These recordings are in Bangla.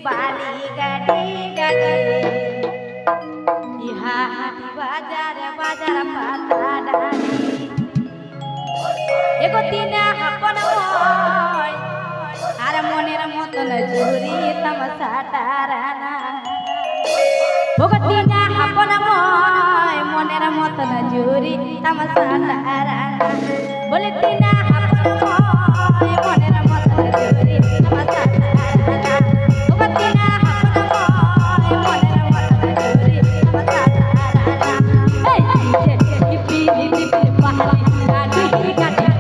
বালি গাড়ি গাড়ি ইহা হাটি বাজার বাজার পাতা ডালি এগো দিনে হাপন হয় আর মনের মতন ঝুরি তামসা টারানা ওগো দিনে হাপন হয় মনের মতন ঝুরি তামসা টারানা বলে দিনে হাপন হয় মনের মতন ঝুরি তামসা টারানা ওগো দিনে হাপন হয় মনের মতন ঝুরি তামসা টারানা এই যে পিলি পিলি পাহাড়ি গাড়ি গাড়ি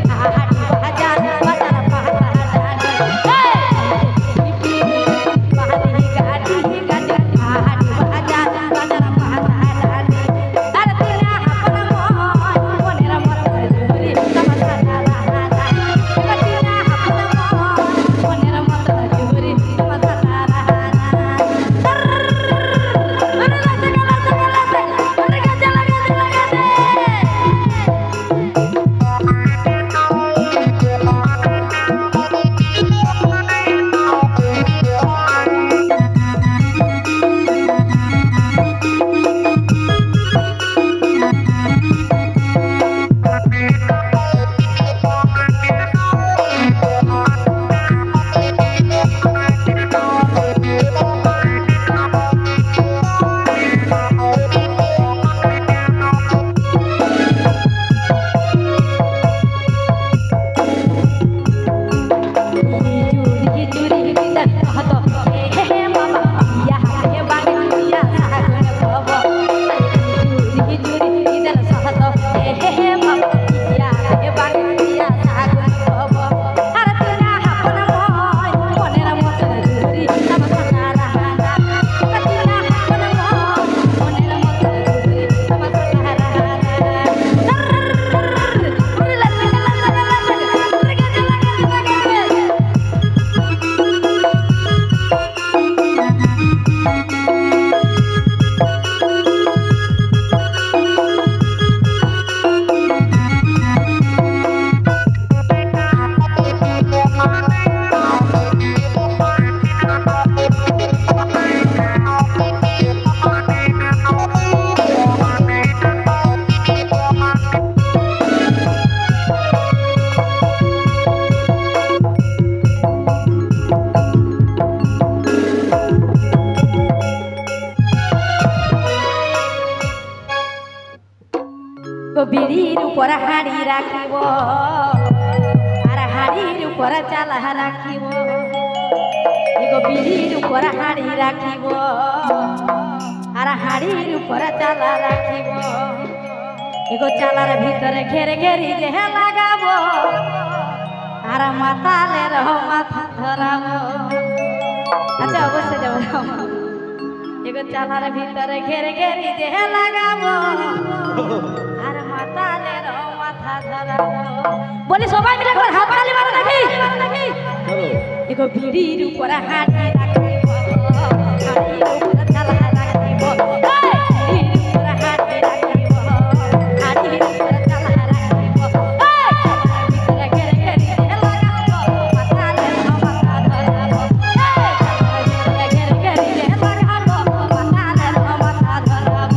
বিড়ির উপর হাড়ি রাখিব আর হাড়ির উপর চালা রাখিব এগো বিড়ির উপর হাড়ি রাখিব আর হাড়ির উপর চালা রাখিব এগো চালার ভিতরে ঘেরে ঘেরি যে লাগাব আর মাতালের মাথা ধরাব আচ্ছা অবশ্যই যাব এগো চালার ভিতরে ঘেরে ঘেরি যে লাগাব আর মাতালের মাথা ধরাব বলি সবাই মিলে করে হাত তালি মারো নাকি এগো বিড়ির উপর হাড়ি রাখিব হাড়ির উপর চালা রাখিব বিড়ির উপর হাড়ি রাখিব হাড়ির উপর চালা রাখিব ভিতরে ঘেরে ঘেরি লাগাব মাতালের মাথা ধরাব ভিতরে ঘেরে ঘেরি লাগাব মাতালের মাথা ধরাব